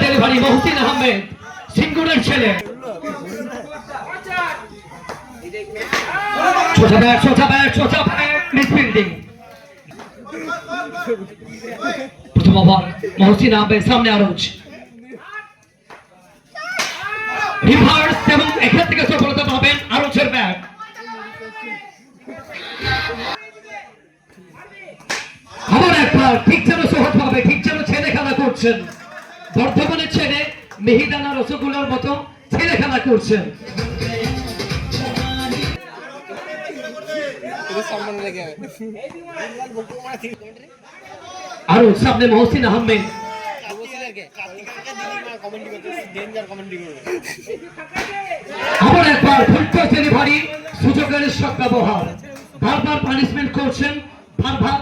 Delivery Mohsin Ahmed সিঙ্গুরের ছেলে। সোজা bat misfielding. প্রথম ওভার মহসিন আহমেদ সামনে আরজ রিভার্স এবং এখান থেকে সফলতা পাবেন আরজের ব্যাট। আবার একবার ঠিক যেন সহজ ভাবে ঠিক যেন ছেলে খেলা করছেন, বর্ধমানের ছেলে মিহিদানা রসগোল্লার মতো ছেলে খেলা করছেন। আরো সামনে মহসিন আহমেদ। আবার একবার ডেলিভারি সুযোগের সদ্ব্যবহার, বারবার পানিশমেন্ট করছেন বারবার।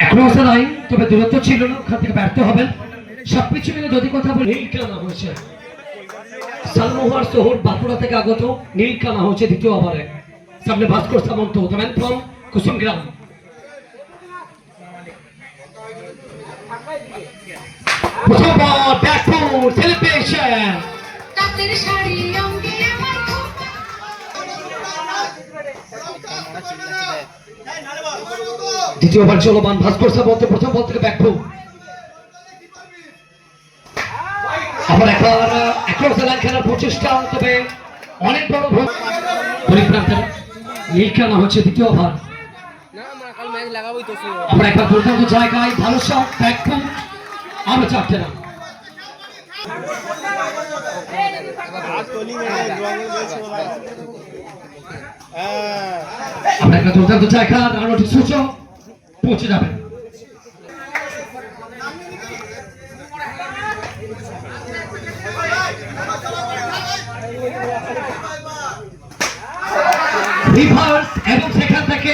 এখনো আসা নাই, তবে দূরত্ব ছিল না, ওখান থেকে ব্যর্থ হবেন। সবকিছু মিলে যদি কথা বলি নীল কানা হয়েছে সালমোহর শহর বাঁকুড়া থেকে আগত নীল কানা হয়েছে দ্বিতীয় ওভারে। সামনে ভাস্কর সামন্ত ফ্রম কুসুমগ্রাম। দ্বিতীয় ওভার চলমান, ভাস্কর সামন্ত প্রথম বল থেকে ব্যাকফুট। আবার একবার খেলার প্রচেষ্টা, তবে অনেক বড় পরিপ্রান্তের নীল কানা হচ্ছে দ্বিতীয় ওভার। আবার একবার দুর্দান্ত জায়গায় ভালো শট, ব্যাকফুট, আরো চারটে রান। আমরা একটা দুর্দান্ত জায়গা, রানটি সূচক পৌঁছে যাবে। রিভার্স এবং সেখান থেকে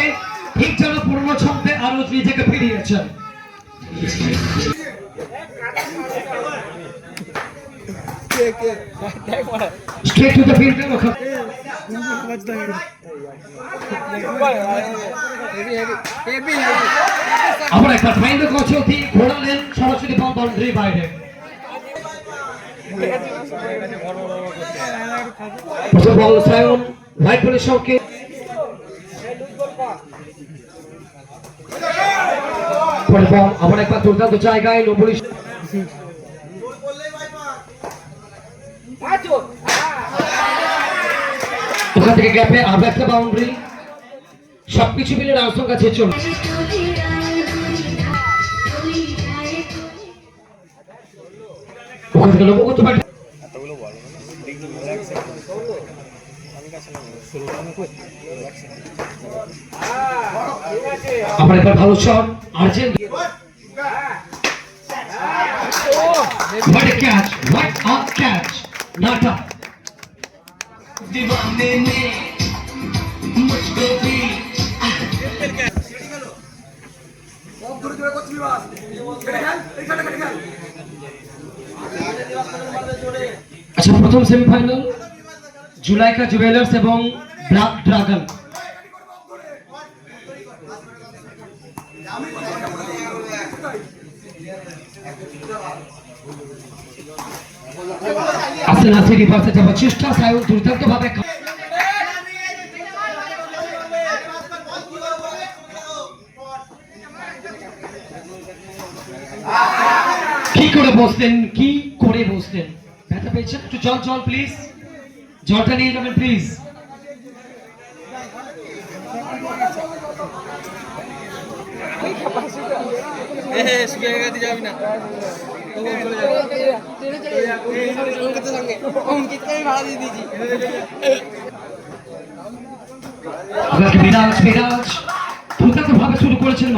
ঠিক যেন পুরনো ছন্দে আরো নিজেকে ফিরিয়েছেন। Straight to the field. আবার একবার ফাইন্ড দ্য কচৌতি ঘোরালেন সরাসরি বল বাউন্ডারি বাইরে। বল সায়ন রাইট বলের সঙ্গে আবার একবার দুর্দান্ত জায়গায় নবলি ওখান থেকে গ্যাপে আবার একটা বাউন্ডারি। সবকিছু মিলে রানসং কাছে চলছে। ওখান থেকে লোক করতে পারে। আবার একবার ভালো shot urgent. What a catch! What a catch! Nata. दीवाने ने मुझको भी अच्छा प्रथम सेमीफाइनल जुलाइका जुवेलर्स एवं ब्लैक ड्रैगन। আসেন আসেন পাশে যাওয়ার চেষ্টা, সায়ন দুর্দান্ত ভাবে কি করে বসলেন ব্যথা পেয়েছেন? একটু জল প্লিজ, জলটা নিয়ে যাবেন প্লিজ। বিরাজ দুর্দান্ত ভাবে শুরু করেছেন।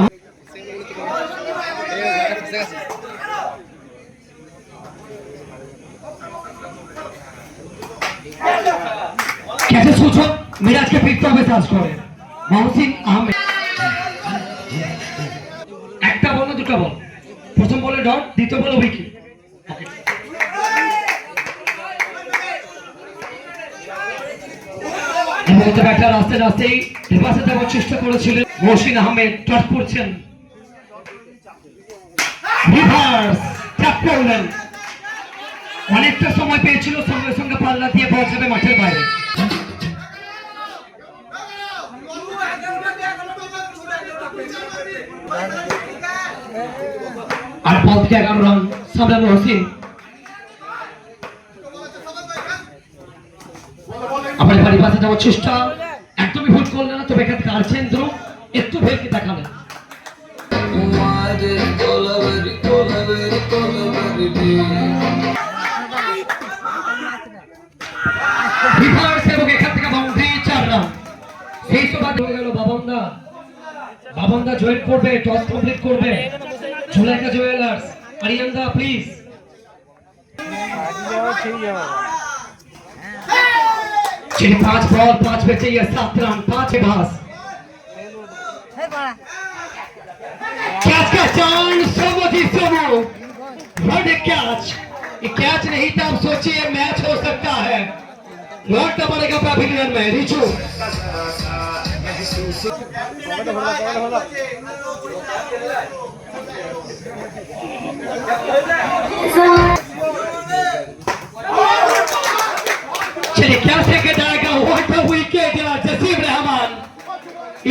সূচক মিরাজকে ফিরতে হবে চার্জ করে মহসিন আহমেদ। একটা বল না দুটা বল, প্রথম বলে ডট, দ্বিতীয় বলে উইকেট। এবং ব্যাটার আস্তে আস্তেই রিভার্সে দেওয়ার চেষ্টা করেছিলেন মহসিন আহমেদ, টস করছেন রিভার্স ট্যাপ করলেন, অনেকটা সময় পেয়েছিল, সঙ্গে সঙ্গে পাল্লা দিয়ে পৌঁছাবে মাঠের বাইরে। আর বল থেকে 11 রান সামনে মহসিন। আবার রিভার্সে যাওয়ার চেষ্টা, একদমই ভুল করলেন না, তবে এখানে কার্চেন্দ্র একটু ভেলকে দেখালেন। রিভার্স এবং এখান থেকে বাউন্ডারি, 4 রান। সেই সময় হয়ে গেল বাবনদা। বাবনদা জয়েন করবে, টস কমপ্লিট করবে জুলাইকা জুয়েলার্স। আরিয়ানদা প্লিজ। चलिए 5 बॉल 5 पे चाहिए 7 रन, 5 भास। कैच का चांस, सोमोजी सोमो, व्हाट ए कैच। ये कैच नहीं था, आप सोचिए मैच हो सकता है। लौटना पड़ेगा पैविलियन में। रिचू चलिए कैसे के जाएगा, व्हाट अ विकेट यार। जसीम रहमान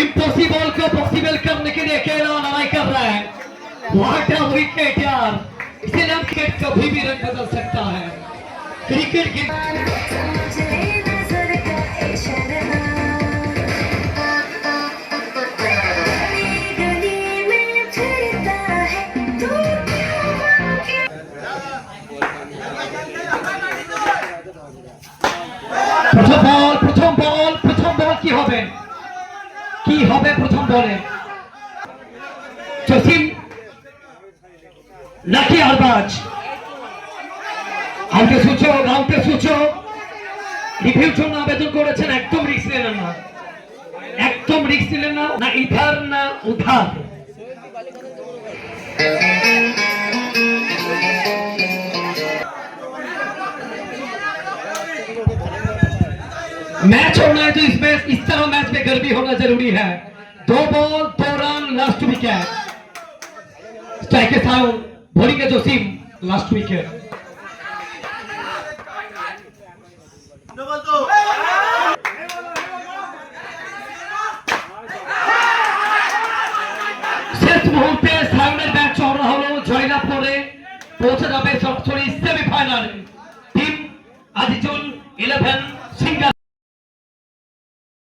इम्पॉसिबल को पॉसिबल करने के लिए अकेला लड़ाई कर रहा है। व्हाट अ विकेट यार, इसे नाम क्रिकेट कभी भी रन बदल सकता है। क्रिकेट की প্রথম বল কি হবে প্রথম বলে। জসিম নাকি আরবাজ আউটের সূচক রিভিউর জন্য আবেদন করেছেন, একদম রিস্ক নিলেন না, না ইধার না উধার। मैच होना है तो इसमें इस तरह मैच में गर्मी होना जरूरी है। 2 ball 2 run, last wicket. Strike के साउंड बोलिंग है जोसिम, लास्ट विकेट। শেষ মুহূর্তে সাউন্ডের ব্যাট চড়া হলো, জয়লাভ করে পৌঁছে যাবে সরাসরি সেমিফাইনালে। টিম আজিজুল 11